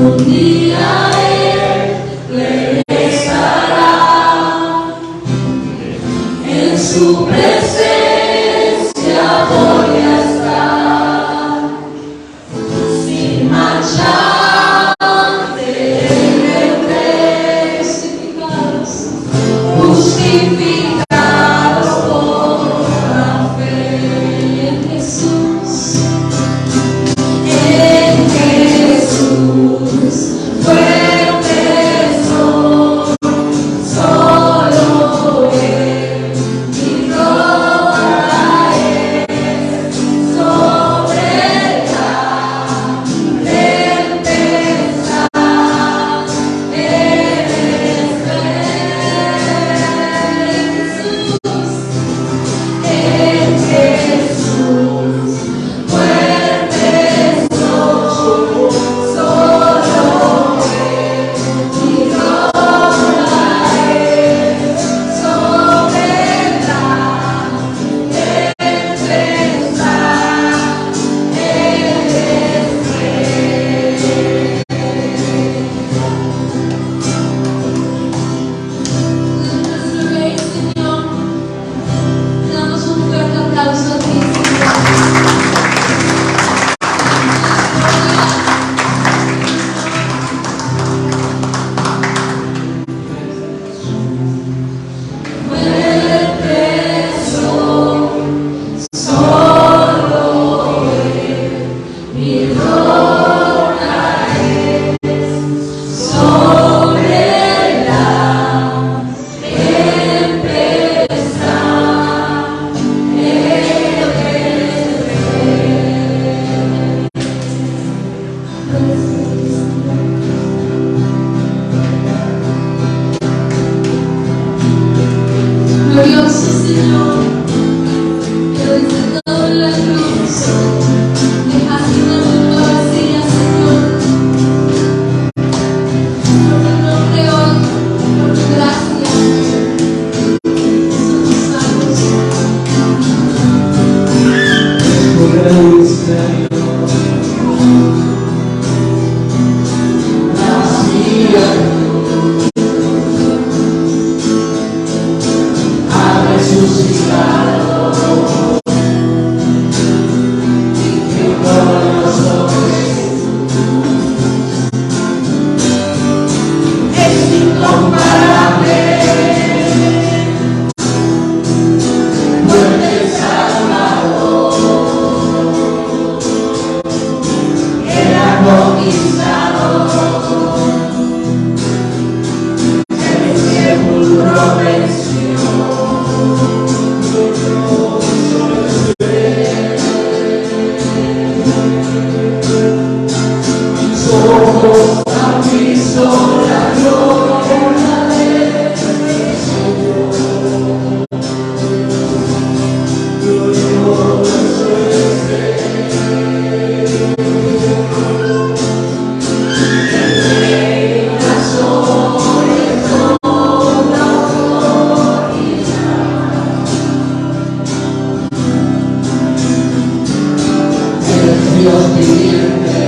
Un día Él regresará, en su presencia voy a estar, sin mancha ante Él, justificados por la fe en Jesús. En Jesús, fuerte soy, solo Él, mi roca es, sobre la tempestad, Él es Jesús. En Jesús, fuerte soy, solo Él, mi roca es, sobre la tempestad, Él es Rey. Nuestro Rey, Señor, te damos un fuerte aplauso a ti, fuerte soy, solo Él, mi roca es, sobre la tempestad, Él glorioso Señor, que desde toda la cruz dejaste una tumba vacía, Señor. Por tu nombre hoy, por tu gracia, somos salvos. Es incomparable, fuerte Salvador, Él ha conquistado, el sepulcro venció. Mis ojos han visto la gloria de Jesús. Glorioso es Él, reina sobre toda autoridad. El Dios viviente,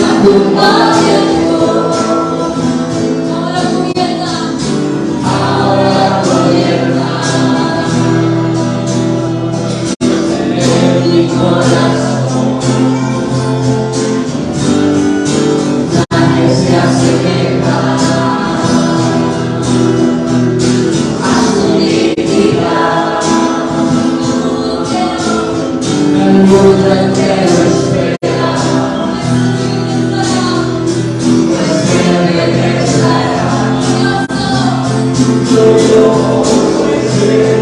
la tumba abierta, ahora cubierta, en mi corazón, nadie se asemeja a su dignidad. El mundo entero espera, pues Él regresará. Glorioso es Él.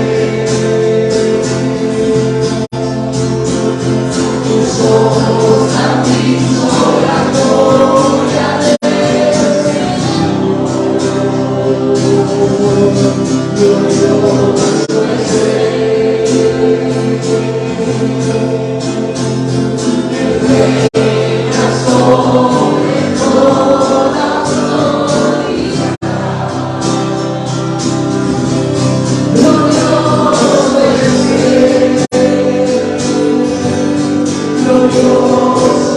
Tus ojos han visto la gloria de Jesús. Glorioso es Él. Él reina sobre toda autoridad. Glorioso es Él. Glorioso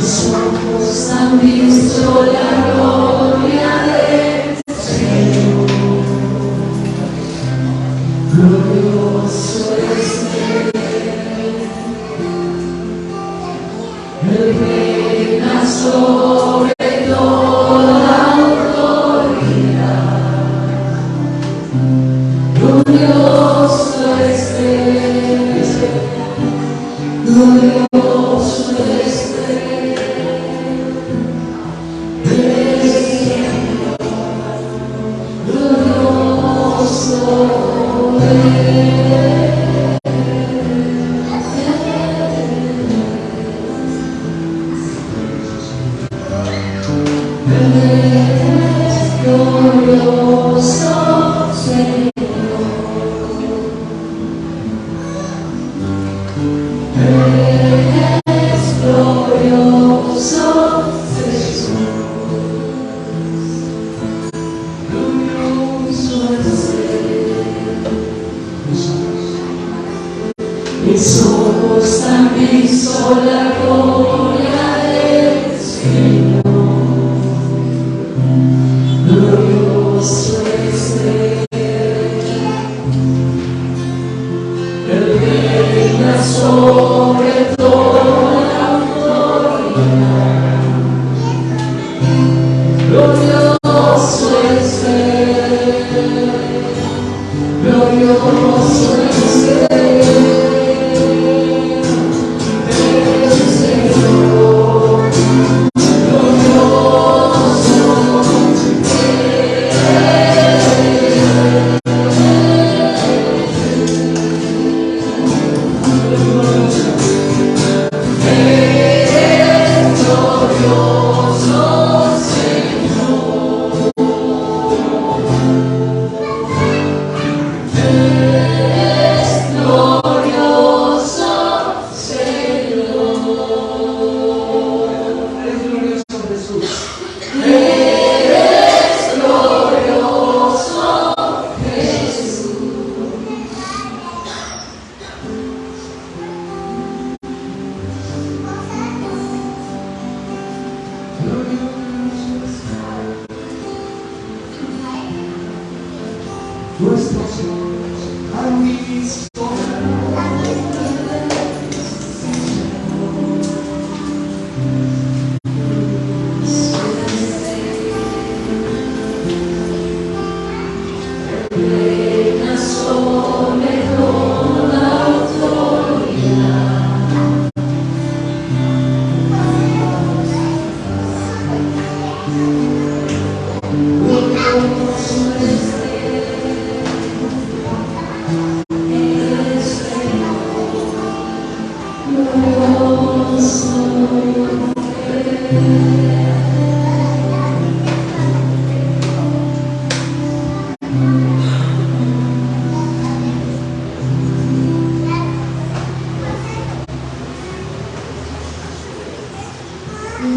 Mis ojos han visto la gloria del Señor. Glorioso es Él reina sobre toda autoridad. Glorioso es Él, glorioso es Él, glorioso mis ojos han visto la gloria del Señor. Glorioso es Él, Él reina sobre toda autoridad. Glorioso es Él, glorioso es Él.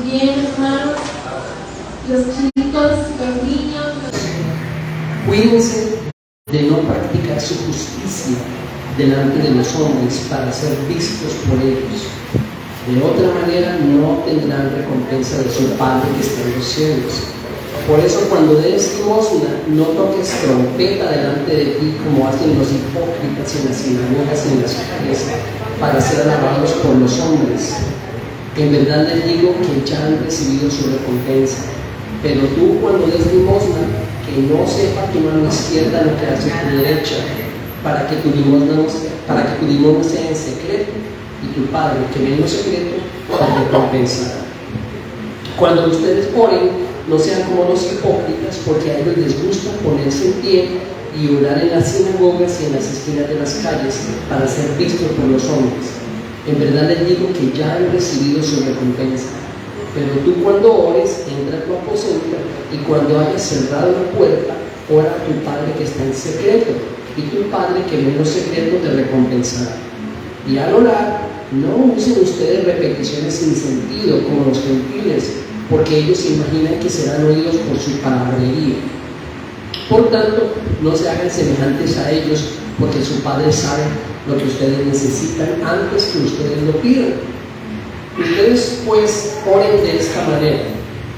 Bien, hermanos, los chicos, los niños. Cuídense de no practicar su justicia delante de los hombres para ser vistos por ellos. De otra manera no tendrán recompensa de su Padre que está en los cielos. Por eso cuando des limosna, no toques trompeta delante de ti como hacen los hipócritas en las sinagogas y en las calles para ser alabados por los hombres. En verdad les digo que ya han recibido su recompensa. Pero tú cuando des limosna, que no sepa tu mano izquierda lo que hace tu derecha, para que tu limosna sea en secreto, y tu Padre que ve en lo secreto te recompensará. Cuando ustedes oren, no sean como los hipócritas, porque a ellos les gusta ponerse en pie y orar en las sinagogas y en las esquinas de las calles para ser vistos por los hombres. En verdad les digo que ya han recibido su recompensa. Pero tú cuando ores, entra a tu aposento, y cuando hayas cerrado la puerta, ora a tu Padre que está en secreto, y tu Padre que ve en lo secreto te recompensará. Y al orar, no usen ustedes repeticiones sin sentido como los gentiles, porque ellos imaginan que serán oídos por su palabrería. Por tanto, no se hagan semejantes a ellos, porque su Padre sabe lo que ustedes necesitan antes que ustedes lo pidan. Ustedes pues oren de esta manera: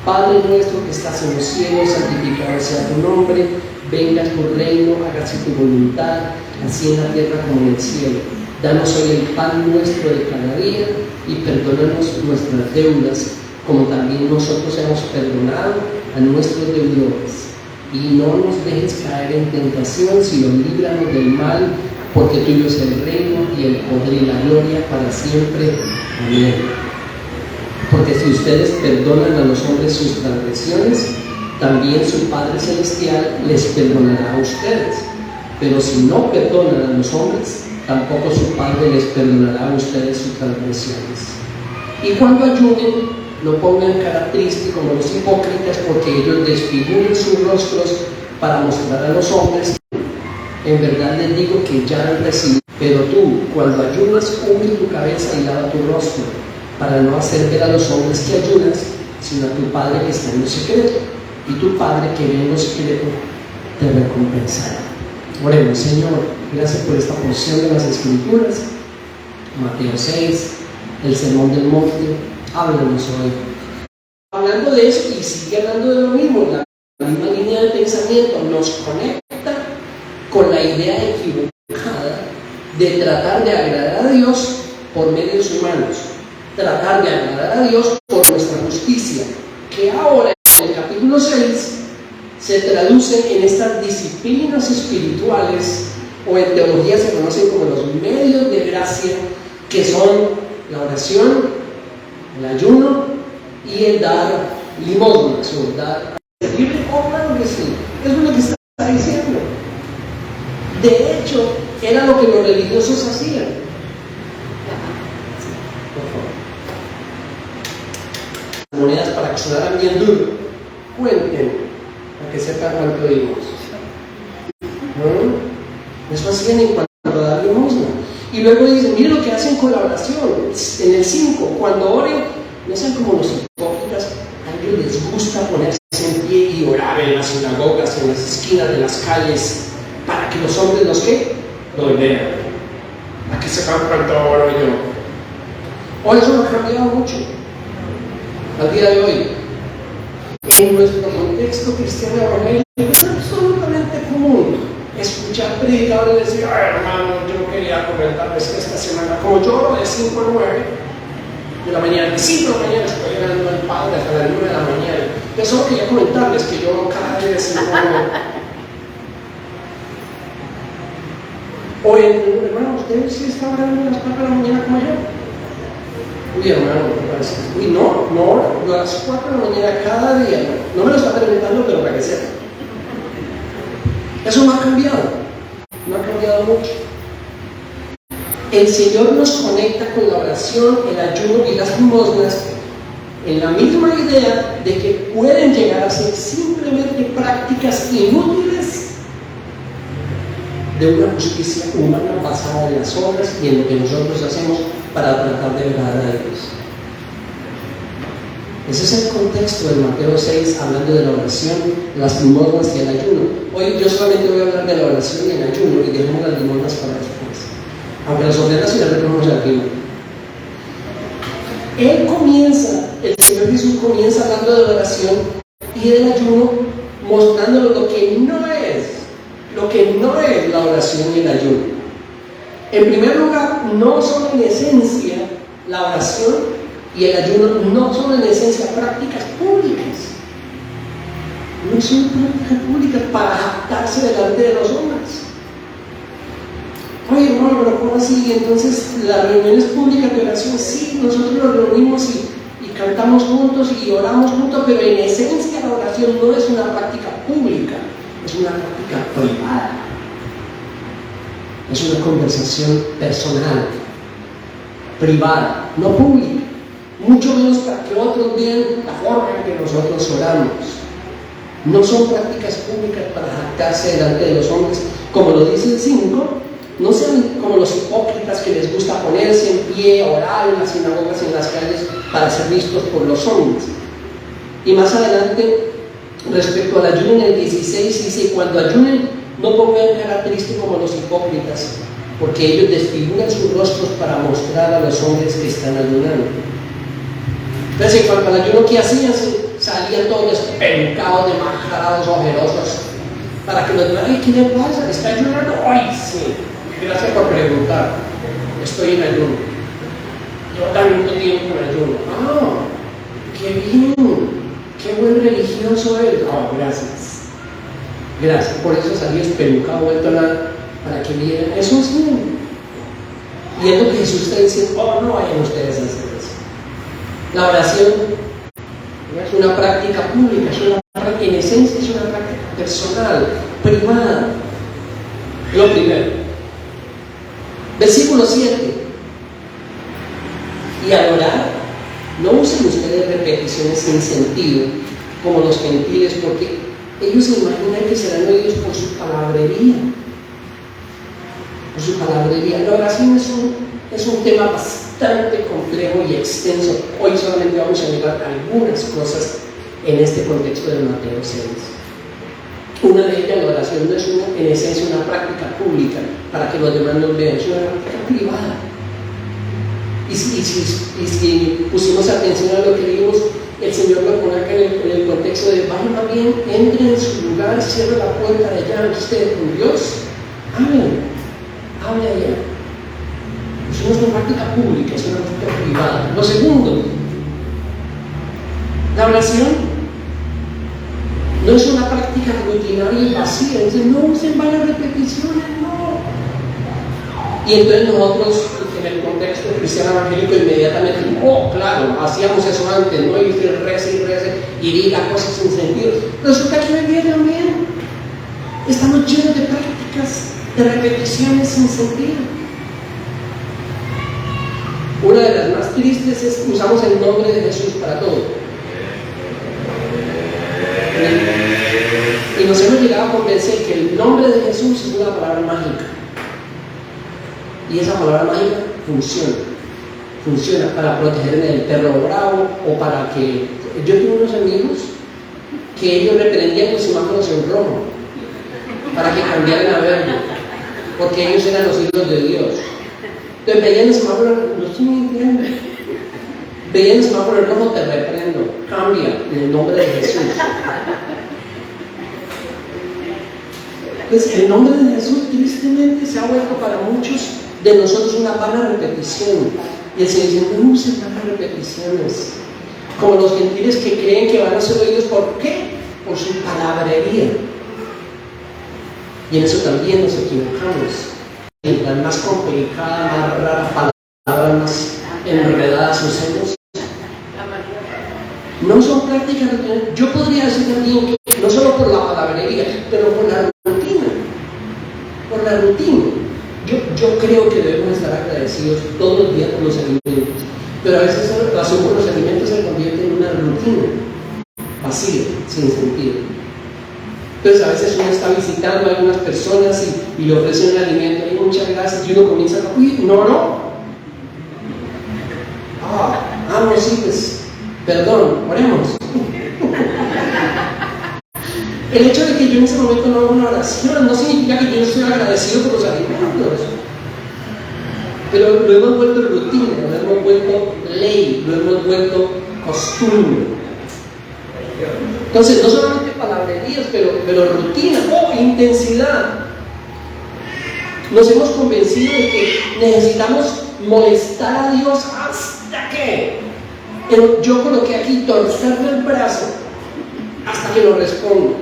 Padre nuestro que estás en los cielos, santificado sea tu nombre, venga tu reino, hágase tu voluntad, así en la tierra como en el cielo. Danos hoy el pan nuestro de cada día y perdónanos nuestras deudas, como también nosotros hemos perdonado a nuestros deudores. Y no nos dejes caer en tentación, sino líbranos del mal, porque tuyo es el reino y el poder y la gloria para siempre. Amén. Porque si ustedes perdonan a los hombres sus transgresiones, también su Padre Celestial les perdonará a ustedes. Pero si no perdonan a los hombres, tampoco su Padre les perdonará a ustedes sus transgresiones. Y cuando ayunen, no pongan cara triste como los hipócritas, porque ellos desfiguran sus rostros para mostrar a los hombres. En verdad les digo que ya han recibido. Pero tú, cuando ayunas, cubre tu cabeza y lava tu rostro, para no hacer ver a los hombres que ayunas, sino a tu Padre que está en lo secreto. Y tu Padre que ve en lo secreto te recompensará. Oremos. Señor, gracias por esta porción de las Escrituras. Mateo 6, el Sermón del Monte. Háblanos hoy. Hablando de eso, y sigue hablando de lo mismo, la misma línea de pensamiento nos conecta con la idea equivocada de tratar de agradar a Dios por medios humanos, tratar de agradar a Dios por nuestra justicia, que ahora en el capítulo 6 se traduce en estas disciplinas espirituales, o en teología se conocen como los medios de gracia, que son la oración, el ayuno y el dar limosnas, o dar servir. Oh, claro que sí, eso es lo que está diciendo. De hecho, era lo que los religiosos hacían. Por favor. Monedas para que sonaran bien duro. Cuenten, para que sepan cuánto dimos. ¿No? Eso hacían en cuanto a dar limosna. Y luego dicen, miren lo que hacen con la oración. En el 5, cuando oren, no sean como los hipócritas. A ellos les gusta ponerse en pie y orar en las sinagogas, en las esquinas de las calles, para que los hombres los que lo vean. Aquí se cuánto oro yo. Hoy eso no ha cambiado mucho. Al día de hoy, en nuestro contexto cristiano evangélico, es absolutamente común escuchar predicadores decir: ay, hermano, yo quería comentarles que esta semana, como yo oro de 5 a 9 de la mañana, de 5 de la mañana estoy llegando al Padre hasta las 9 de la mañana. Yo solo quería comentarles que yo oro cada día de 5 a 9. O hermano, ¿usted sí está orando a las 4 de la mañana como yo? Uy, hermano, uy, no, yo a las 4 de la mañana cada día, no me lo está preguntando, pero para que sepa. Eso no ha cambiado mucho. El Señor nos conecta con la oración, el ayuno y las limosnas en la misma idea de que pueden llegar a ser simplemente prácticas inútiles de una justicia humana basada en las obras y en lo que nosotros hacemos para tratar de agradar a Dios. Ese es el contexto de Mateo 6, hablando de la oración, las limosnas y el ayuno. Hoy yo solamente voy a hablar de la oración y el ayuno y dejemos las limosnas para después. Aunque las ofrendas sí las recogemos aquí. El Señor Jesús comienza hablando de la oración y del ayuno, mostrándonos lo que no es la oración y el ayuno. En primer lugar, no son en esencia la oración y el ayuno, no son en esencia prácticas públicas. No son prácticas públicas para jactarse delante de los hombres. Oye, hermano, pero ¿cómo así? Entonces, las reuniones públicas de oración, sí, nosotros nos reunimos y cantamos juntos y oramos juntos, pero en esencia la oración no es una práctica pública, es una práctica privada. Es una conversación personal, privada, no pública. Mucho menos para que otros vean la forma en que nosotros oramos. No son prácticas públicas para jactarse delante de los hombres, como lo dice el 5. No sean como los hipócritas que les gusta ponerse en pie, orar en las sinagogas y en las calles para ser vistos por los hombres. Y más adelante, respecto al ayuno en el 16, dice: cuando ayunen, no pongan cara triste como los hipócritas, porque ellos desfiguran sus rostros para mostrar a los hombres que están ayunando. Entonces, en cuanto al ayuno, ¿qué hacían? Salían todos despelucados, demacrados, ojerosos, para que los demás, ¿qué le pasa? ¿Está ayunando? ¡Ay, sí! Gracias por preguntar. Estoy en ayuno. Yo tanto tiempo en ayuno. ¡Ah! ¡Qué bien! ¡Qué buen religioso es! ¡Oh, gracias! Gracias. Por eso salí espelucado, vuelto a nada, para que vieran. Eso sí. Y es lo que Jesús está diciendo. ¡Oh, no vayan ustedes a hacer eso! La oración es una práctica pública, en esencia es una práctica personal, privada. Lo primero. Versículo 7. Y al orar, no usen ustedes repeticiones sin sentido, como los gentiles, porque ellos se imaginan que serán oídos por su palabrería. Por su palabrería. La oración es un tema bastante complejo y extenso. Hoy solamente vamos a mirar algunas cosas en este contexto de Mateo 6. Una de ellas, la oración no es en esencia una práctica pública para que los demás nos vean, es una práctica privada. Y si pusimos atención a lo que vimos, el Señor lo pone acá en el contexto de vayan más bien, entren en su lugar, cierren la puerta de allá, ustedes con Dios, hablen allá. Eso no es una práctica pública, es una práctica privada. Lo segundo, la oración no es una práctica rutinaria y vacía. Entonces no usen varias repeticiones, no. Y entonces nosotros, en el contexto cristiano evangélico, inmediatamente, oh, claro, hacíamos eso antes, ¿no? Y usted rece y diga cosas sin sentido. Resulta que hoy día también estamos llenos de prácticas, de repeticiones sin sentido. Una de las más tristes es que usamos el nombre de Jesús para todo. Y nos hemos llegado a convencer que el nombre de Jesús es una palabra mágica. Y esa palabra mágica funciona para protegerme del perro bravo o para que... Yo tengo unos amigos que ellos reprendían los semáforos en rojo para que cambiaran a verde, porque ellos eran los hijos de Dios. Entonces veían el semáforo, no estoy mintiendo, veían el semáforo en rojo, te reprendo, cambia en el nombre de Jesús. Entonces el nombre de Jesús tristemente se ha vuelto para muchos de nosotros una vana repetición. Y el Señor dice, no usen vanas repeticiones, como los gentiles que creen que van a ser oídos. ¿Por qué? Por su palabrería. Y en eso también nos equivocamos. Mientras más complicada, más rara palabra, más enredadas usemos, no son prácticas. Yo podría decir también que no solo por la palabrería, pero por la rutina. Por la rutina. Yo creo que debemos estar agradecidos todos los días por los alimentos, pero a veces la relación con los alimentos se convierte en una rutina vacía, sin sentido. Entonces a veces uno está visitando a algunas personas y le ofrecen un alimento y muchas gracias, y uno comienza a uy, no. No, sí, pues, perdón, oremos. El hecho de que yo en ese momento no haga una oración no significa que yo no estoy agradecido por los alimentos. Pero lo hemos vuelto rutina, lo hemos vuelto ley, lo hemos vuelto costumbre. Entonces, no solamente palabrerías, pero rutina o intensidad. Nos hemos convencido de que necesitamos molestar a Dios hasta que. Pero yo coloqué aquí torcerle el brazo hasta que lo responda.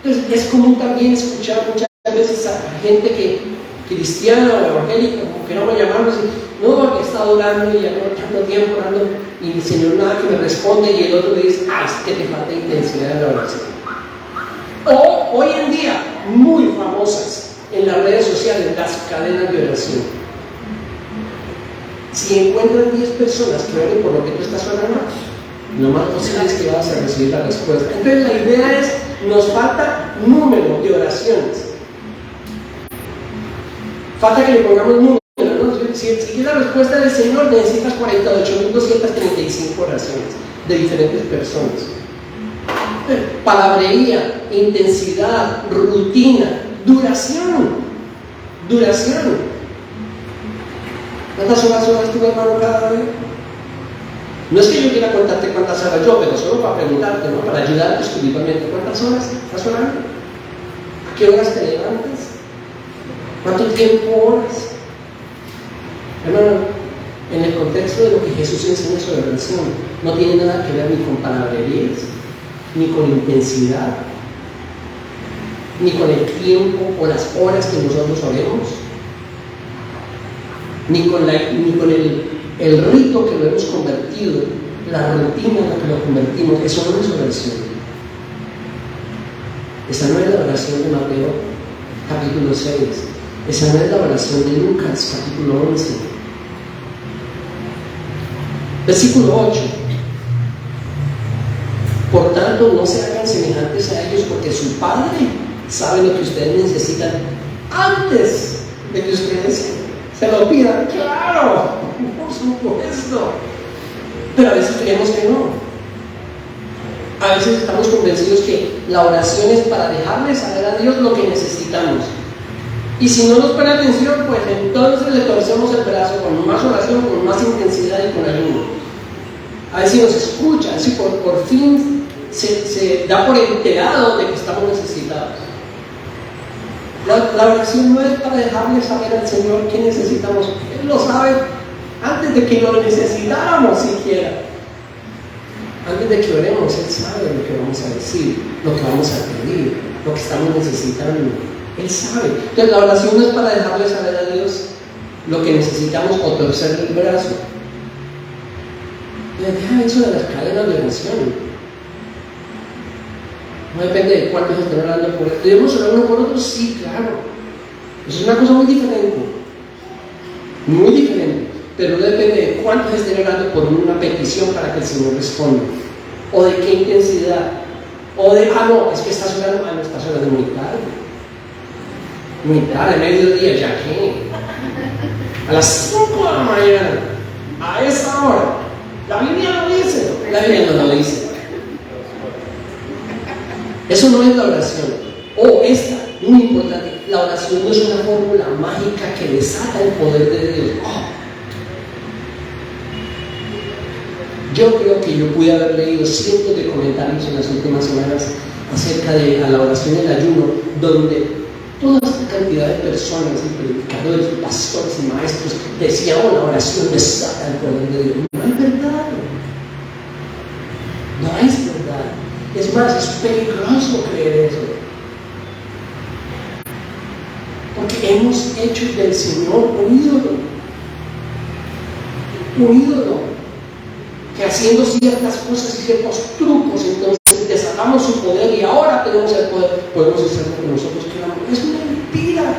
Entonces, es común también escuchar muchas veces a gente que cristiana o evangélica, como que no me llamarlo así, no, que está orando y ya no tanto tiempo orando y el Señor nada que me responde, y el otro le dice, es que te falta intensidad en la oración. O hoy en día, muy famosas en las redes sociales, las cadenas de oración. Si encuentras 10 personas que oren por lo que tú estás orando, lo más posible es que vas a recibir la respuesta. Entonces la idea es, nos falta número de oraciones. Falta que le pongamos número, ¿no? Si quieres la respuesta del Señor, necesitas 48.235 oraciones de diferentes personas. Palabrería, intensidad, rutina, duración. ¿Cuántas horas tu hermano cada día? No es que yo quiera contarte cuántas horas yo, pero solo para preguntarte, ¿no? Para ayudarte espiritualmente. ¿Cuántas horas estás orando? ¿A qué horas te levantas? ¿Cuánto tiempo oras? Hermano, en el contexto de lo que Jesús enseña sobre oración, no tiene nada que ver ni con palabrerías, ni con intensidad, ni con el tiempo o las horas que nosotros oremos, ni con el rito que lo hemos convertido, la rutina en la que lo convertimos. Eso no es oración. Esa no es la oración de Mateo capítulo 6. Esa no es la oración de Lucas capítulo 11. Versículo 8. Por tanto, no se hagan semejantes a ellos, porque su Padre sabe lo que ustedes necesitan antes de que ustedes se lo pidan. ¡Claro! Por supuesto. Pero a veces creemos que no. A veces estamos convencidos que la oración es para dejarle saber a Dios lo que necesitamos. Y si no nos pone atención, pues entonces le torcemos el brazo con más oración, con más intensidad y con ayuno. A ver si nos escucha, a ver si por fin se da por enterado de que estamos necesitados. La oración no es para dejarle saber al Señor qué necesitamos. Él lo sabe antes de que lo necesitáramos siquiera. Antes de que oremos, Él sabe lo que vamos a decir, lo que vamos a pedir, lo que estamos necesitando. Él sabe. Entonces la oración no es para dejarle saber a Dios lo que necesitamos o torcerle el brazo. Deja eso de las cadenas de oración. No depende de cuántos estén orando por él. ¿Debemos orar uno por otro? Sí, claro. Eso es una cosa muy diferente. Muy diferente. Pero no depende de cuántos estén orando por una petición para que el Señor responda. O de qué intensidad. O de, no, es que estás orando, no estás orando muy tarde. Muy tarde, mediodía, ya que. A las 5 de la mañana. A esa hora. La Biblia no dice. La Biblia no lo dice. Eso no es la oración. Esta, muy importante, la oración no es una fórmula mágica que desata el poder de Dios. Yo creo que yo pude haber leído cientos de comentarios en las últimas semanas acerca de la oración y el ayuno, donde toda esta cantidad de personas, y predicadores, y pastores y maestros decían, la oración desata el poder de Dios. No es verdad. No es verdad. Es más, es peligroso creer eso. Porque hemos hecho del Señor un ídolo. Un ídolo. Que haciendo ciertas cosas y ciertos trucos, entonces desatamos su poder y ahora tenemos el poder. Podemos hacer lo que nosotros queramos. Es mentira.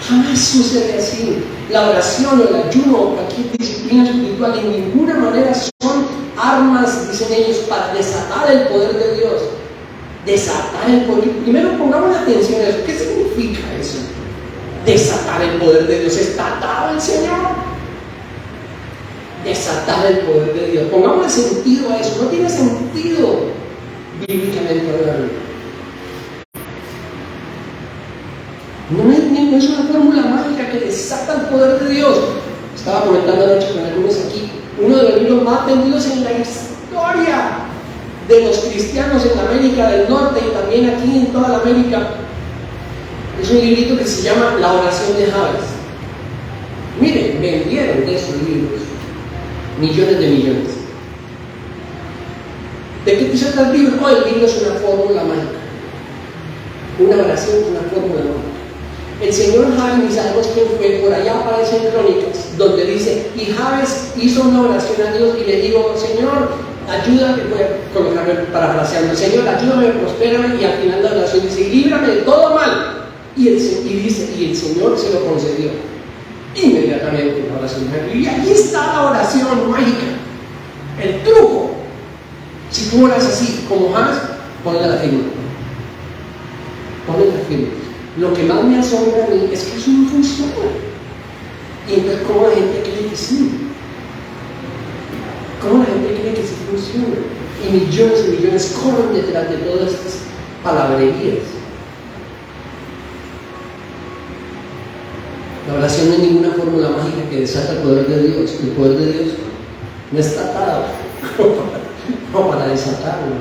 Jamás sucede así. La oración o el ayuno o cualquier disciplina espiritual en ninguna manera son armas, dicen ellos, para desatar el poder de Dios. Desatar el poder. Primero pongamos atención a eso. ¿Qué significa eso? Desatar el poder de Dios. ¿Está atado el Señor? Desatar el poder de Dios. Pongámosle sentido a eso. No tiene sentido bíblicamente hablando. No es una fórmula mágica que desata el poder de Dios. Estaba comentando anoche con algunos aquí. Uno de los libros más vendidos en la historia de los cristianos en América del Norte y también aquí en toda la América es un librito que se llama La oración de Jabes. Miren, vendieron de esos libros millones de millones. ¿De qué te trata el libro? El libro es una fórmula mágica. Una oración, una fórmula mágica. El señor Jabes, ni sabemos quién fue, por allá aparece en Crónicas, donde dice, y Jabes hizo una oración a Dios y le dijo, Señor, ayúdame, voy a colocarme parafraseando, Señor, ayúdame, prospérame, y al final de la oración dice, y líbrame de todo mal. Y el Señor se lo concedió. Inmediatamente la oración. Y aquí está la oración mágica, el truco. Si tú oras así, como Jabes, ponle la firma. Ponle la firma. Lo que más me asombra a mí es que eso no funciona. Y entonces, ¿cómo la gente cree que sí? ¿Cómo la gente cree que sí funciona? Y millones y millones corren detrás de todas estas palabrerías. La oración no es ninguna fórmula mágica que desata el poder de Dios. El poder de Dios no está atado, no para desatarlo.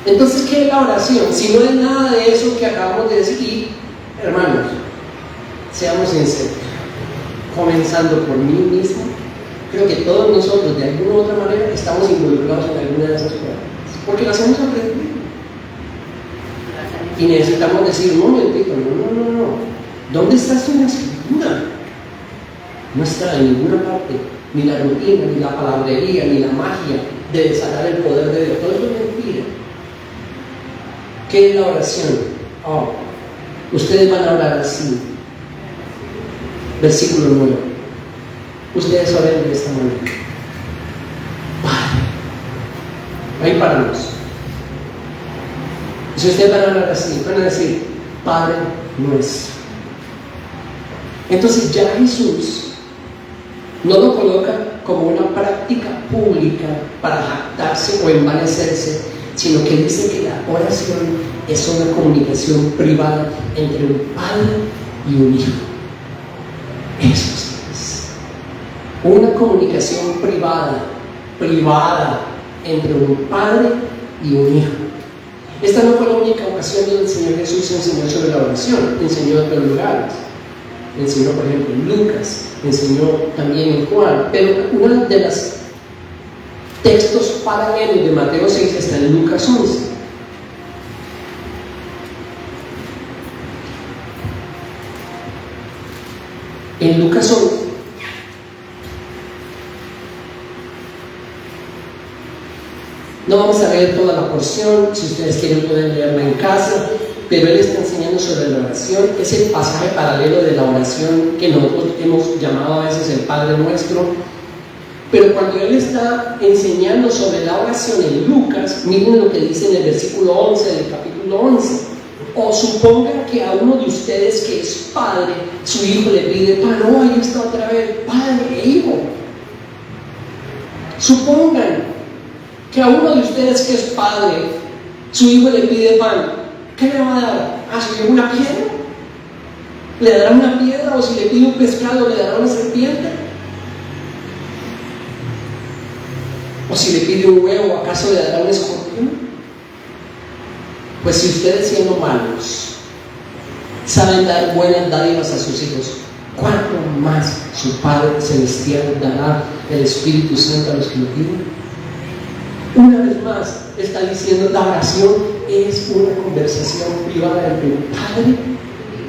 Entonces, ¿qué es la oración? Si no es nada de eso que acabamos de decir, hermanos, seamos sinceros, comenzando por mí mismo, creo que todos nosotros de alguna u otra manera estamos involucrados en alguna de esas cosas, porque las hemos aprendido. Y necesitamos decir, un momentito, no. ¿Dónde está esto en la escritura? No está en ninguna parte, ni la rutina, ni la palabrería, ni la magia de desatar el poder de Dios. Todo eso es mentira. ¿Qué es la oración? Ustedes van a orar así. Versículo 9. Ustedes oren de esta manera. Padre. Ahí paramos. Si ustedes van a hablar así, van a decir, Padre nuestro. Entonces ya Jesús no lo coloca como una práctica pública para jactarse o envanecerse, sino que dice que la oración es una comunicación privada entre un padre y un hijo. Eso es una comunicación privada entre un padre y un hijo. Esta no fue la única ocasión donde el Señor Jesús enseñó sobre la oración, enseñó en otros lugares. Enseñó, por ejemplo, en Lucas, enseñó también en Juan, pero uno de los textos paralelos de Mateo 6 está en Lucas 11. En Lucas 11, no vamos a leer toda la porción, si ustedes quieren pueden leerla en casa, pero él está enseñando sobre la oración. Es el pasaje paralelo de la oración que nosotros hemos llamado a veces el Padre Nuestro. Pero cuando él está enseñando sobre la oración en Lucas, miren lo que dice en el versículo 11 del capítulo 11. O supongan que a uno de ustedes que es padre, su hijo le pide pan. Ahí está otra vez, padre e hijo. Supongan que a uno de ustedes que es padre, su hijo le pide pan. ¿Qué le va a dar? ¿Si le una piedra? ¿Le dará una piedra? ¿O si le pide un pescado, le dará una serpiente? ¿O si le pide un huevo, acaso le dará un escorpión? Pues si ustedes, siendo malos, saben dar buenas dádivas a sus hijos, ¿cuánto más su Padre Celestial dará el Espíritu Santo a los que lo piden? Una vez más está diciendo, la oración es una conversación privada entre un padre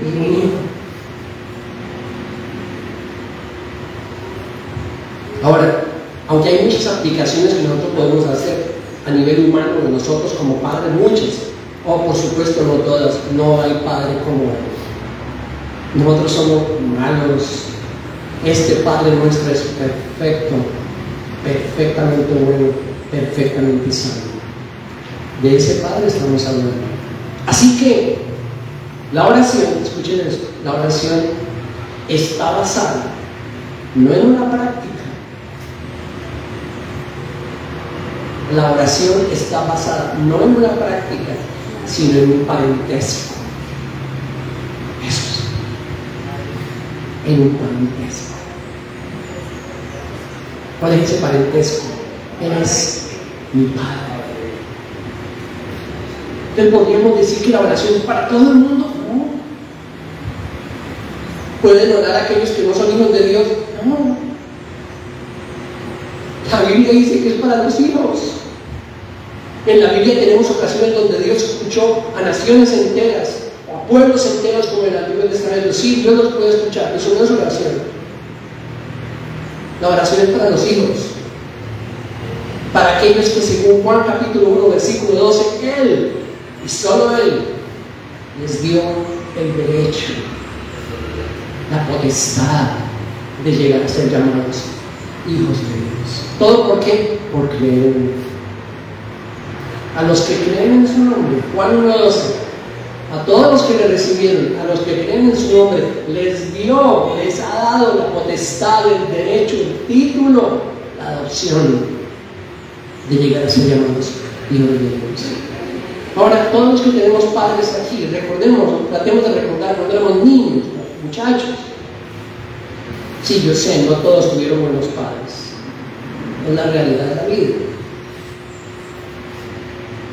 y un hijo. Ahora, aunque hay muchas aplicaciones que nosotros podemos hacer a nivel humano de nosotros como padres, muchas, por supuesto no todas, no hay padre como él. Nosotros somos malos. Este Padre nuestro es perfecto, perfectamente bueno, perfectamente sano. De ese Padre estamos hablando. Así que la oración, escuchen esto, la oración está basada no en una práctica. La oración está basada no en una práctica, sino en un parentesco. Eso sí, en un parentesco. ¿Cuál es ese parentesco? Él es mi Padre. Entonces podríamos decir que la oración es para todo el mundo. No. ¿Pueden orar aquellos que no son hijos de Dios? No. La Biblia dice que es para los hijos. En la Biblia tenemos ocasiones donde Dios escuchó a naciones enteras, o a pueblos enteros como en el Antiguo Testamento. Sí, Dios los puede escuchar, eso no es oración. La oración es para los hijos. Para aquellos que según Juan capítulo 1 versículo 12, Él, y solo Él, les dio el derecho, la potestad de llegar a ser llamados hijos de Dios. ¿Todo por qué? Por creer en Él. A los que creen en su nombre, Juan 1:12, a todos los que le recibieron, a los que creen en su nombre, les ha dado la potestad, el derecho, el título, la adopción de llegar a ser llamados hijos de Dios. Ahora, todos los que tenemos padres aquí, recordemos, tratemos de recordar cuando éramos niños, muchachos. Sí, yo sé, no todos tuvieron buenos padres. es la realidad de la vida.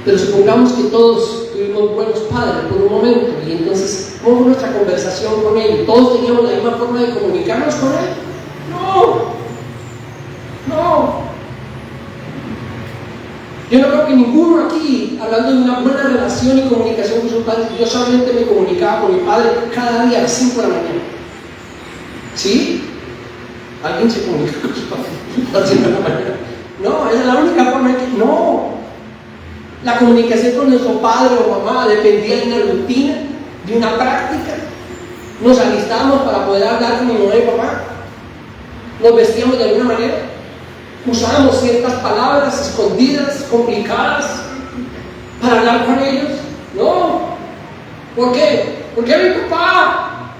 Pero supongamos que todos tuvimos buenos padres por un momento y entonces, ¿cómo fue nuestra conversación con ellos? ¿Todos teníamos la misma forma de comunicarnos con él? No. Yo no creo que ninguno aquí, hablando de una buena relación y comunicación con sus padres, yo solamente me comunicaba con mi padre cada día a las 5 de la mañana. ¿Sí? ¿Alguien se comunica con sus padres a las 5 de la mañana? No, esa es la única forma en que... No. La comunicación con nuestro padre o mamá dependía de una rutina, de una práctica. Nos alistábamos para poder hablar con mi mamá y papá. Nos vestíamos de alguna manera. Usábamos ciertas palabras escondidas, complicadas, para hablar con ellos. No. ¿Por qué? Porque era mi papá.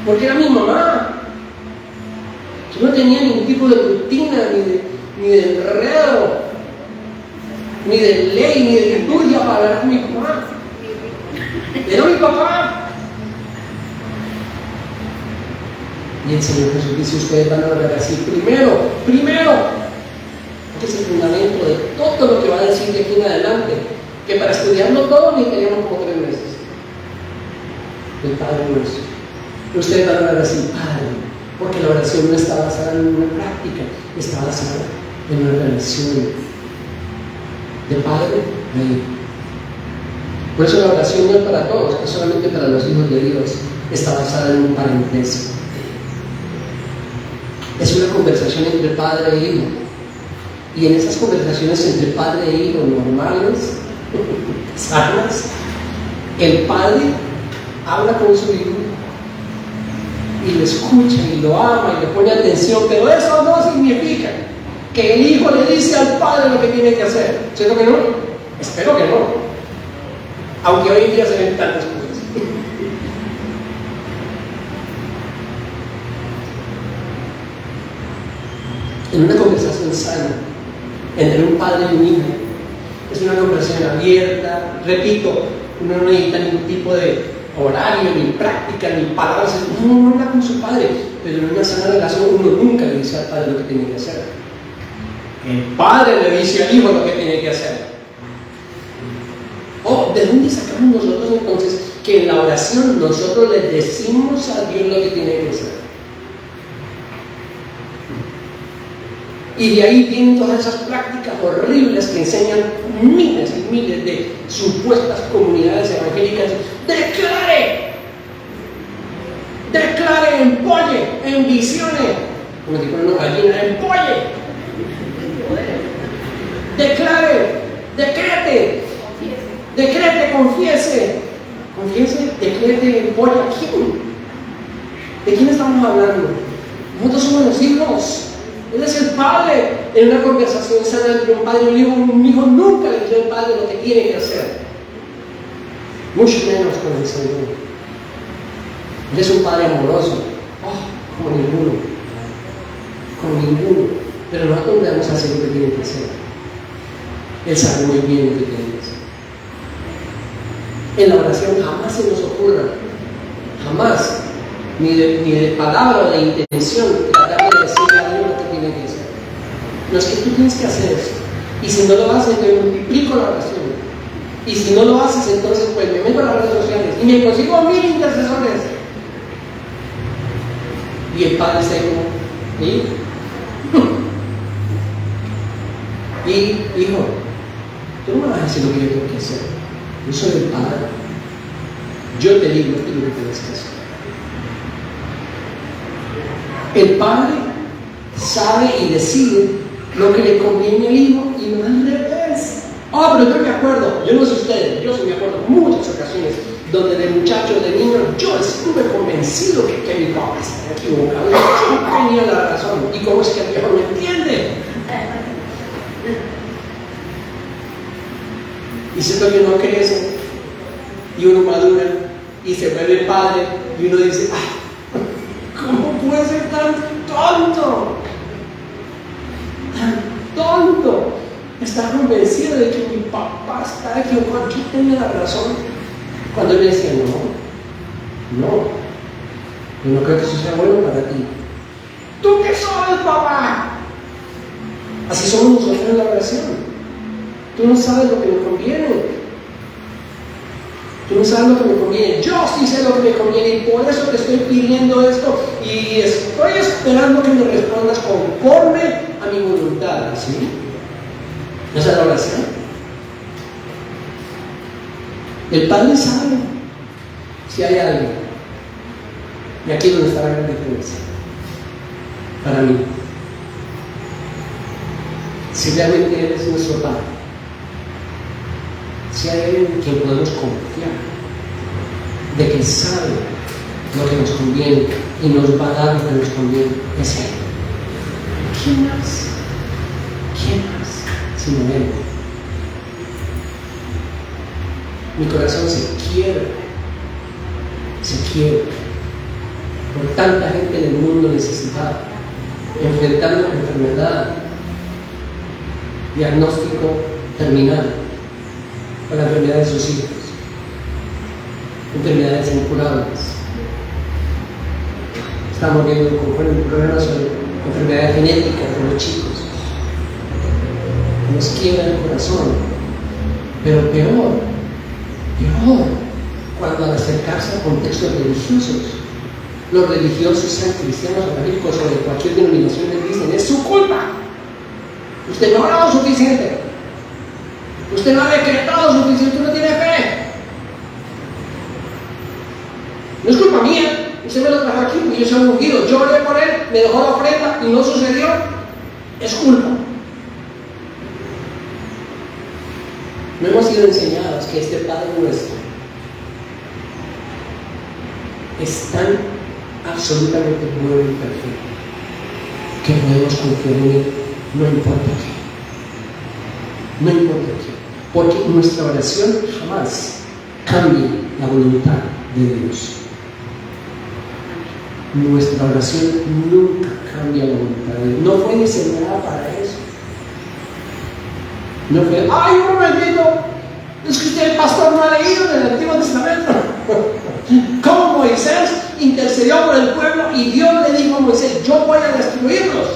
Porque era mi mamá. Yo no tenía ningún tipo de rutina, ni de enredo, ni de ley, ni de liturgia para hablar con mi papá. Era mi papá. Y el Señor Jesús dice: ustedes van a hablar así. Primero, porque es el fundamento de todo lo que va a decir de aquí en adelante, que para estudiarlo todo necesitaríamos como 3 meses. El Padre Nuestro. Ustedes van a hablar así: Padre, porque la oración no está basada en una práctica, está basada en una relación de Padre a Hijo. Por eso la oración no es para todos, es solamente para los hijos de Dios. Está basada en un parentesco. Es una conversación entre padre e hijo. Y en esas conversaciones entre padre e hijo normales, sanas, el padre habla con su hijo y lo escucha y lo ama y le pone atención, pero eso no significa que el hijo le dice al padre lo que tiene que hacer. ¿Cierto que no? Espero que no. Aunque hoy en día se ven tantas cosas. En una conversación sana entre un padre y un hijo, es una conversación abierta. Repito, uno no necesita ningún tipo de horario, ni práctica, ni palabras. Uno habla con su padre, pero en una sana relación uno nunca le dice al padre lo que tiene que hacer. El padre le dice al hijo lo que tiene que hacer. ¿De dónde sacamos nosotros entonces que en la oración nosotros le decimos a Dios lo que tiene que hacer? Y de ahí vienen todas esas prácticas horribles que enseñan miles y miles de supuestas comunidades evangélicas. Declare, empolle, envisione, como si fuera una gallina, empolle. Declare, decrete, confiese, decrete, empolle. ¿A quién? ¿De quién estamos hablando? Nosotros somos los hijos. Él es el padre. En una conversación sana entre un padre y un hijo nunca le dice al padre lo que tiene que hacer, mucho menos con el Señor. Él es un padre amoroso, como ninguno, pero nosotros debemos hacer lo que tiene que hacer. Él sabe muy bien lo que tiene que hacer. En la oración jamás se nos ocurra, jamás, ni de palabra o de intención, tratar de decirle a Dios lo que tiene que hacer. No es que tú tienes que hacer eso, y si no lo haces, te multiplico la oración, y si no lo haces, entonces pues me meto a las redes sociales y me consigo 1000 intercesores. Y el padre está como, hijo, tú no me vas a decir lo que yo tengo que hacer. Yo soy el padre. Yo te digo lo que tienes que hacer. El padre sabe y decide lo que le conviene al hijo y no al revés. Pero yo me acuerdo, yo no sé ustedes, yo sí me acuerdo muchas ocasiones donde de muchacho, de niño, yo estuve convencido que mi papá estaba equivocado. Yo tenía la razón. ¿Y cómo es que el viejo no entiende? Y siento que uno crece y uno madura y se vuelve padre y uno dice: ¿cómo puede ser tan tonto? Tan tonto. Estar convencido de que mi papá está equivocado, yo tenía la razón. Cuando él decía: no, yo no creo que eso sea bueno para ti. ¿Tú qué sabes, papá? Así somos nosotros en la oración. Tú no sabes lo que me conviene. Tú no sabes lo que me conviene. Yo sí sé lo que me conviene y por eso te estoy pidiendo esto y estoy esperando que me respondas conforme a mi voluntad. ¿Sí? ¿Esa es la oración? El Padre sabe si hay alguien. Y aquí es donde está la gran diferencia. Para mí. Si realmente Él es nuestro Padre. Si hay alguien en quien podemos confiar. De que sabe lo que nos conviene y nos va a dar lo que nos conviene. Es Él. ¿Quién más? ¿Quién más? Sino Él. Mi corazón se quiebra por tanta gente en el mundo necesitada, enfrentando enfermedad, diagnóstico terminal con la enfermedad de sus hijos, enfermedades incurables. Estamos viendo un programa sobre enfermedades genéticas de los chicos. Nos quiebra el corazón, pero peor, cuando al acercarse a contextos religiosos, los religiosos, sean cristianos o católicos o de cualquier denominación, les dicen: es su culpa. Usted no ha orado suficiente. Usted no ha decretado suficiente. Usted no tiene fe. No es culpa mía. Usted me lo trajo aquí porque yo soy ungido. Yo oré por él, me dejó la ofrenda y no sucedió. Es culpa. No hemos sido enseñados que este Padre nuestro es tan absolutamente bueno y perfecto que podemos confiar en Él, no importa qué. No importa qué. Porque nuestra oración jamás cambia la voluntad de Dios. Nuestra oración nunca cambia la voluntad de Dios. No fue diseñada para eso. No fue: ¡ay, un momentito! Es que usted, pastor, no ha leído en el Antiguo Testamento cómo Moisés intercedió por el pueblo y Dios le dijo a Moisés: yo voy a destruirlos.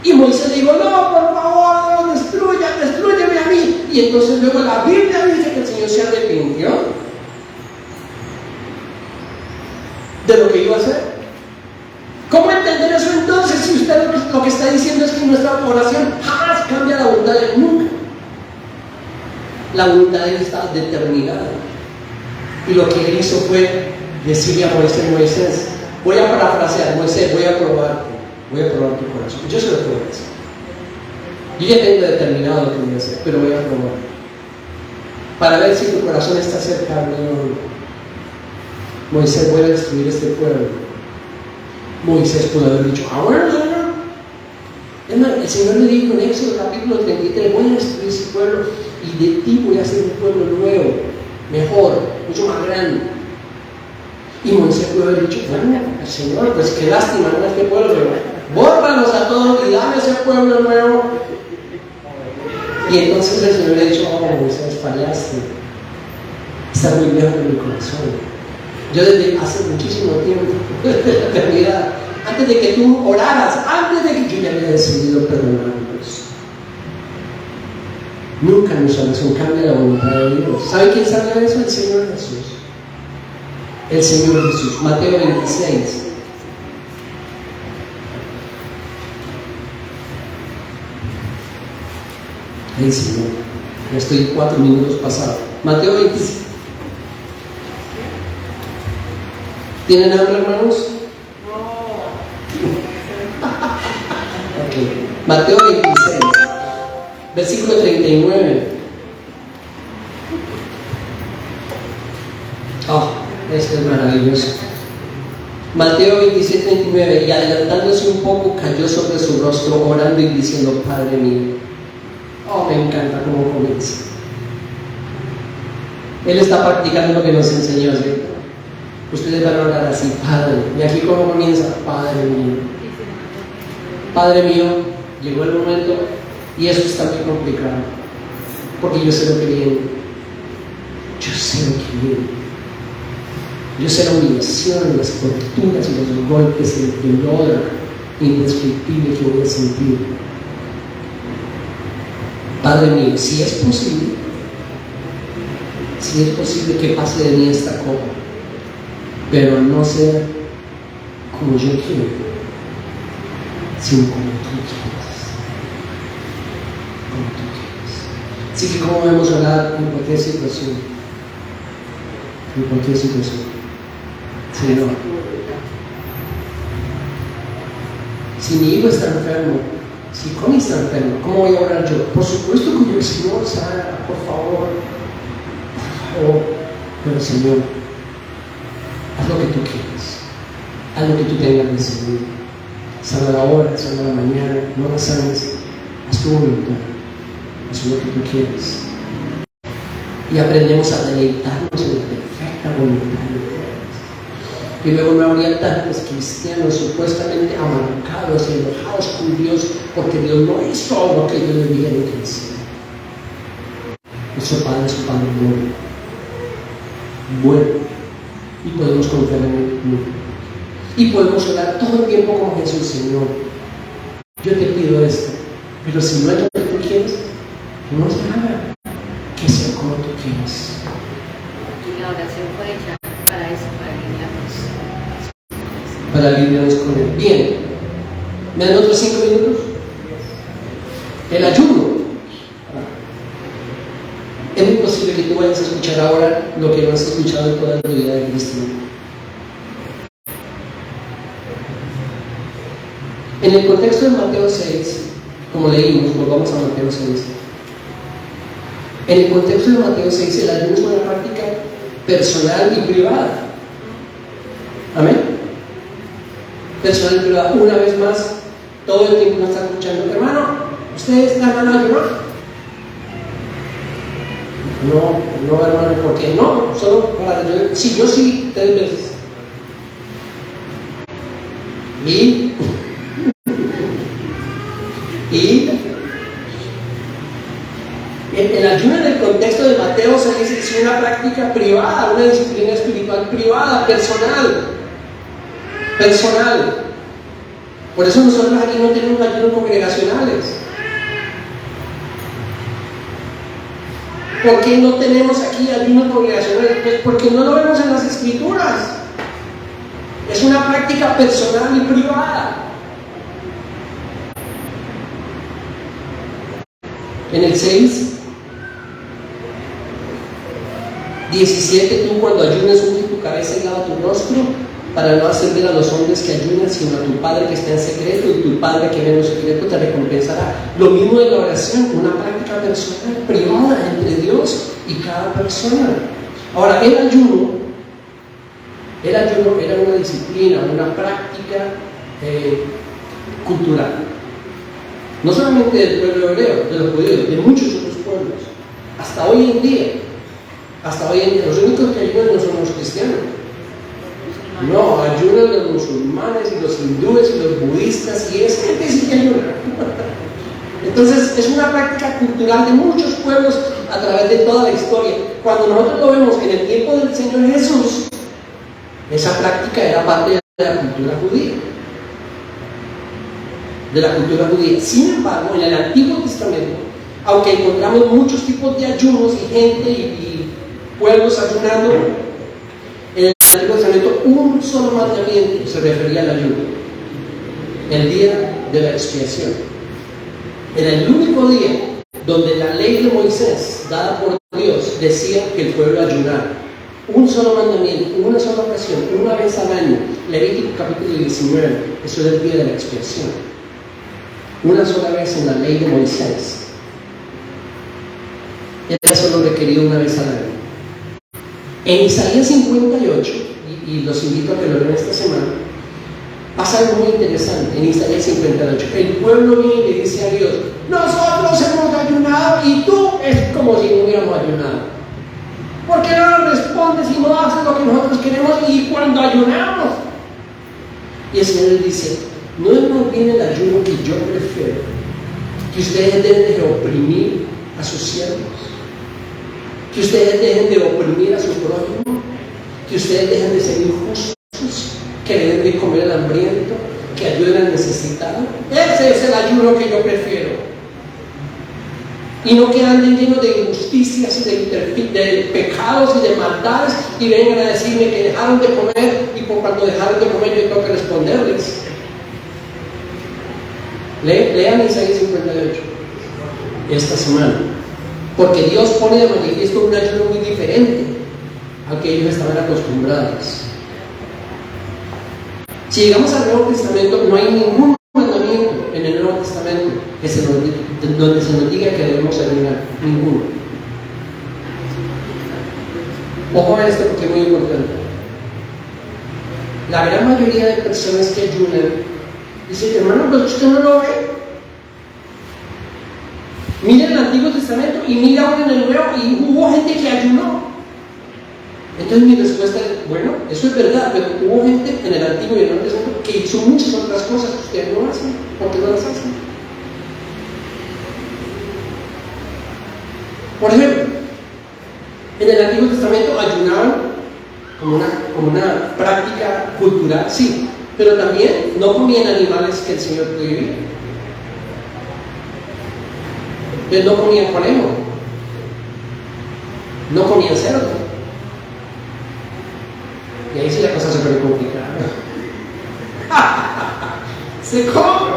Y Moisés dijo: no, por favor, no, destrúyeme a mí. Y entonces luego la Biblia dice que el Señor se arrepintió de lo que iba a hacer. ¿Cómo entender eso entonces si usted lo que está diciendo es que nuestra oración jamás cambia la voluntad de Él? Nunca. La voluntad de Él está determinada. Y lo que Él hizo fue decirle a Moisés: Moisés, voy a parafrasear, Moisés, voy a probar tu corazón. Yo sé lo que voy a hacer. Yo ya tengo determinado lo que voy a hacer, pero voy a probar para ver si tu corazón está cerca de mí o no. Moisés, voy a destruir este pueblo. Moisés pudo haber dicho: ah, bueno, Señor. Es más, el Señor le dijo en Éxodo capítulo 33: voy a destruir ese pueblo y de ti voy a hacer un pueblo nuevo, mejor, mucho más grande. Y Moisés pudo haber dicho: bueno, Señor, pues qué lástima, ¿no? Este pueblo, bórralos a todos y dame ese pueblo nuevo. Y entonces el Señor le ha dicho: oh, Moisés, fallaste. Estás muy lejos de mi corazón. Yo desde hace muchísimo tiempo, desde la eternidad, antes de que tú oraras, antes de que yo ya había decidido perdonarlos. Nunca nuestra oración cambia la voluntad de Dios. ¿Sabe quién sabe eso? El Señor Jesús. El Señor Jesús. Mateo 26. Ay, Señor, ya estoy 4 minutos pasado. Mateo 26. ¿Tienen hambre, hermanos? Okay. Mateo 26, versículo 39. Oh, esto es maravilloso. Mateo 26, 39. Y adelantándose un poco, cayó sobre su rostro, orando y diciendo: Padre mío. Oh, me encanta cómo comienza. Él está practicando lo que nos enseñó, ¿cierto? Ustedes van a orar así: Padre. Y aquí cómo comienza: Padre mío. Padre mío, llegó el momento, y eso está muy complicado, porque yo sé lo que viene. Yo sé lo que viene. Yo sé la humillación, las torturas y los golpes, el dolor indescriptible que voy a sentir. Padre mío, si es posible que pase de mí esta copa, pero no sea como yo quiero, sino como tú quieres. Como tú quieres. Así que ¿cómo debemos orar en cualquier situación? En cualquier situación. Señor, si mi hijo está enfermo, si Connie está enfermo, ¿cómo voy a orar yo? Por supuesto que yo, Señor, sana, por favor. Pero Señor, haz lo que tú quieras, haz lo que tú tengas decidido. Sana la hora, sana la mañana, no la sanes, haz tu voluntad, haz lo que tú quieras. Y aprendemos a deleitarnos en la perfecta voluntad de Dios. Y luego no habría tantos cristianos supuestamente amargados y enojados con Dios porque Dios no hizo lo que ellos debían que hiciera. Nuestro Padre es un Padre bueno, y podemos confiar en Él. Y podemos orar todo el tiempo como Jesús. Señor, yo te pido esto, pero si no es lo que tú quieres, no se haga, que sea como tú quieras. Y la oración fue hecha para eso, para alinearnos con Él. Bien, ¿me dan otros 5 minutos? El ayuno. Es muy posible que tú vayas a escuchar ahora lo que no has escuchado en toda la vida de Cristo. En el contexto de Mateo 6, como leímos, volvamos a Mateo 6. En el contexto de Mateo 6, el ayuno es una práctica personal y privada. Amén. Personal y privada. Una vez más, todo el tiempo nos está escuchando, hermano, ¿ustedes están en ayuno? No, hermano, ¿por qué? No, solo para yo. Sí, yo sí, 3 veces. Y el ayuno en el contexto de Mateo 6 es una práctica privada, una disciplina espiritual privada, personal. Por eso nosotros aquí no tenemos ayunos congregacionales. ¿Por qué no tenemos aquí ayunos congregacionales? Pues porque no lo vemos en las Escrituras. Es una práctica personal y privada. En el 6, 17, tú cuando ayunes unge tu cabeza y lava tu rostro, para no hacer ver a los hombres que ayunan, sino a tu Padre que está en secreto, y tu Padre que ve en lo secreto te recompensará. Lo mismo en la oración, una práctica personal, privada entre Dios y cada persona. Ahora, el ayuno era una disciplina, una práctica cultural. No solamente del pueblo hebreo, de los judíos, de muchos otros pueblos. Hasta hoy en día, los únicos que ayunan no son los cristianos. No, ayunan los musulmanes y los hindúes y los budistas, y es gente sí que ayuna. Entonces es una práctica cultural de muchos pueblos a través de toda la historia. Cuando nosotros lo vemos en el tiempo del Señor Jesús, esa práctica era parte de la cultura judía. Sin embargo, en el Antiguo Testamento, aunque encontramos muchos tipos de ayunos y gente y pueblos ayunando, en el Antiguo Testamento un solo mandamiento se refería al ayuno: el día de la expiación. Era el único día donde la ley de Moisés, dada por Dios, decía que el pueblo ayunara. Un solo mandamiento, una sola ocasión, una vez al año. Levítico capítulo 19, eso es el día de la expiación. Una sola vez en la ley de Moisés. Era solo requerido una vez al año. En Isaías 58, y los invito a que lo vean esta semana, pasa algo muy interesante. En Isaías 58, el pueblo viene y le dice a Dios: nosotros hemos ayunado y tú es como si no hubiéramos ayunado. ¿Por qué no nos respondes y no haces lo que nosotros queremos y cuando ayunamos? Y el Señor les dice: no es más bien el ayuno que yo prefiero, que ustedes dejen de oprimir a sus siervos, que ustedes dejen de oprimir a su prójimo, que ustedes dejen de ser injustos, que le den de comer al hambriento, que ayuden al necesitado. Ese es el ayuno que yo prefiero. y no que anden llenos de injusticias y de pecados y de maldades y vengan a decirme que dejaron de comer y por cuanto dejaron de comer yo tengo que responderles. Lean Isaías 58 esta semana, porque Dios pone de manifiesto un ayuno muy diferente al que ellos estaban acostumbrados. Si llegamos al Nuevo Testamento, no hay ningún mandamiento en el Nuevo Testamento donde se nos diga que debemos ayunar. Ninguno. Ojo a esto porque es muy importante. La gran mayoría de personas que ayunan dicen, hermano, pero usted no lo ve. Mira el Antiguo Testamento y mira ahora en el Nuevo, y hubo gente que ayunó. Entonces mi respuesta es, bueno, eso es verdad, pero hubo gente en el Antiguo y en el Nuevo Testamento que hizo muchas otras cosas que ustedes no hacen. ¿Por qué no las hacen? Por ejemplo, en el Antiguo Testamento ayunaban como una práctica cultural, sí, pero también no comían animales que el Señor prohibía. Entonces no comían conejo, no comían cerdo. Y ahí sí la cosa se pone complicada. Se come,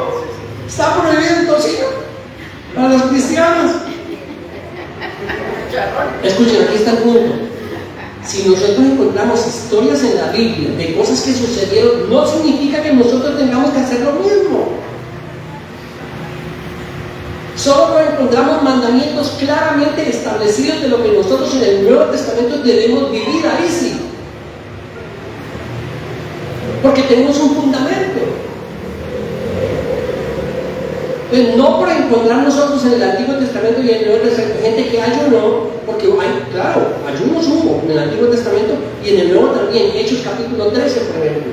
está prohibido el tocino para los cristianos. Escuchen, aquí está el punto. Si nosotros encontramos historias en la Biblia de cosas que sucedieron, no significa que nosotros tengamos que hacer lo mismo. Solo encontramos mandamientos claramente establecidos de lo que nosotros en el Nuevo Testamento debemos vivir, ahí sí. Porque tenemos un fundamento. Entonces, no por encontrar nosotros en el Antiguo Testamento y en el Nuevo Testamento gente que ayunó, porque hay, claro, ayunos hubo en el Antiguo Testamento y en el Nuevo también. Hechos capítulo 13, por ejemplo,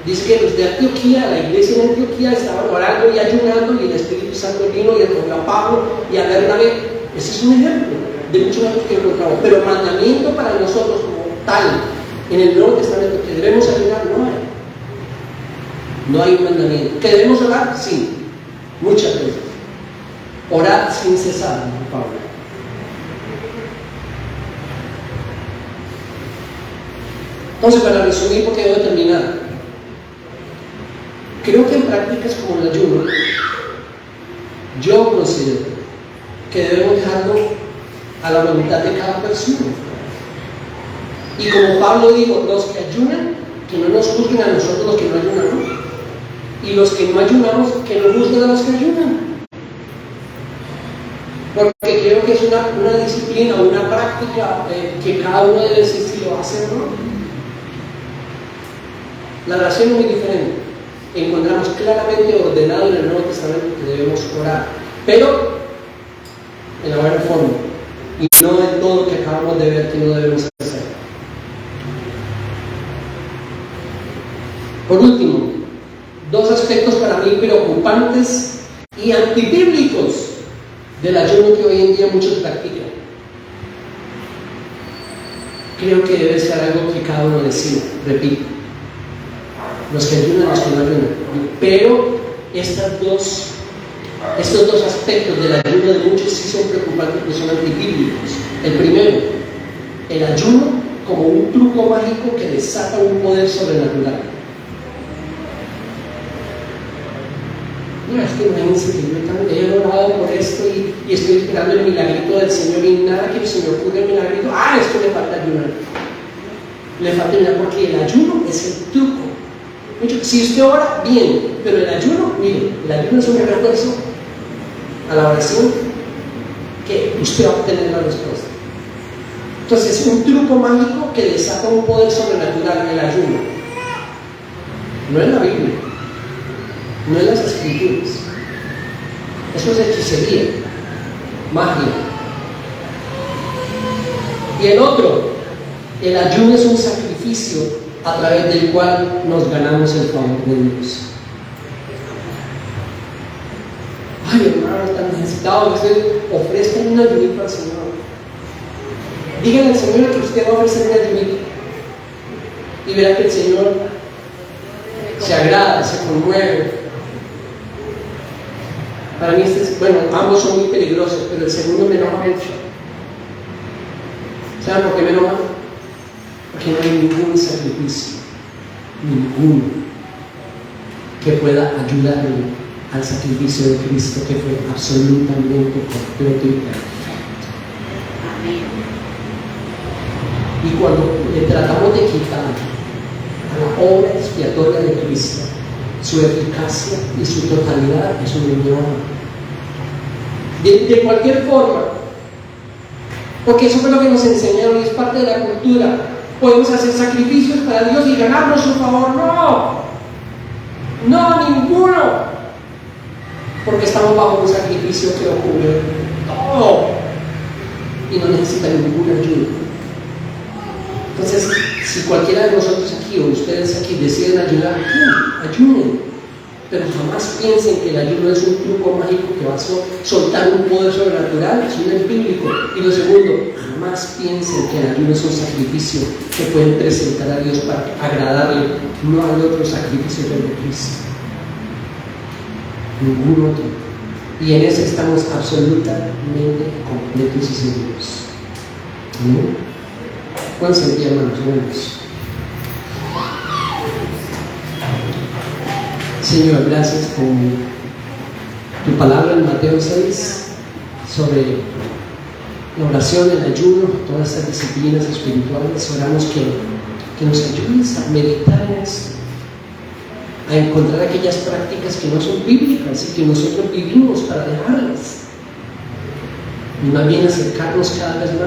dice que los de Antioquía, la iglesia en Antioquía, estaban orando y ayunando y el Espíritu Santo vino y tocó a Pablo y a Bernabé. Ese es un ejemplo de muchos otros que encontramos. Pero mandamiento para nosotros como tal en el Nuevo Testamento que debemos ayunar, no hay. No hay un mandamiento. ¿Que debemos orar? Sí, muchas veces. Orar sin cesar, Pablo. Entonces, para resumir, porque debo terminar, creo que en prácticas como el ayuno, yo considero que debemos dejarlo a la voluntad de cada persona. Y como Pablo dijo, los que ayunan, que no nos juzguen a nosotros los que no ayunamos. Y los que no ayunamos, que no juzguen a los que ayunan. Porque creo que es una disciplina, una práctica que cada uno debe decir si lo hace o no. La razón es muy diferente. Encontramos claramente ordenado en el Nuevo Testamento que debemos orar, pero en la buena forma, y no en todo lo que acabamos de ver que no debemos hacer. Por último, dos aspectos para mí preocupantes y antibíblicos del ayuno que hoy en día muchos practican. Creo que debe ser algo que cada uno decida, repito. Los que ayunan, los que no ayunan. Pero estos dos aspectos del ayuno de muchos sí son preocupantes porque son antibíblicos. El primero, el ayuno como un truco mágico que desata un poder sobrenatural. No, es que imagínense que yo he orado por esto y estoy esperando el milagrito del Señor y nada que se me ocurre el milagrito. Esto le falta ayunar. Le falta ayunar porque el ayuno es el truco. Si usted ora, bien, pero el ayuno, mire, el ayuno es un refuerzo a la oración que usted va a obtener la respuesta. Entonces es un truco mágico que desata un poder sobrenatural, el ayuno. No es la Biblia, no es las Escrituras. Eso es hechicería, magia. Y el otro, el ayuno es un sacrificio a través del cual nos ganamos el favor de Dios. Hermano, tan necesitado que usted ofrezca un ayunito al Señor. Díganle al Señor que usted va a ofrecer un ayunito y verá que el Señor se agrada, se conmueve. Para mí bueno, ambos son muy peligrosos, pero el segundo me enoja mucho. ¿Saben por qué me enoja? Porque no hay ningún sacrificio, ninguno, que pueda ayudarme al sacrificio de Cristo, que fue absolutamente completo y perfecto. Amén. Y cuando le tratamos de quitar a la obra expiatoria de Cristo su eficacia y su totalidad, eso me enoja. De cualquier forma, porque eso fue lo que nos enseñaron y es parte de la cultura. Podemos hacer sacrificios para Dios y ganarnos su favor. No, ninguno, porque estamos bajo un sacrificio que ocurre todo y no necesita ninguna ayuda. Entonces, si cualquiera de nosotros aquí o ustedes aquí deciden ayudar, ayuden, pero jamás piensen que el ayuno es un truco mágico que va a soltar un poder sobrenatural. Eso no es bíblico. Y lo segundo, jamás piensen que el ayuno es un sacrificio que pueden presentar a Dios para agradarle, no al otro sacrificio que es de Cristo. Ningún otro. Y en ese estamos absolutamente completos y seguros. ¿Amén? ¿Cuántos sentían, hermanos? Señor, gracias por tu palabra en Mateo 6 sobre la oración, el ayuno, todas estas disciplinas espirituales. Oramos que nos ayudes a meditar en esto, a encontrar aquellas prácticas que no son bíblicas y que nosotros vivimos para dejarlas, y más bien acercarnos cada vez más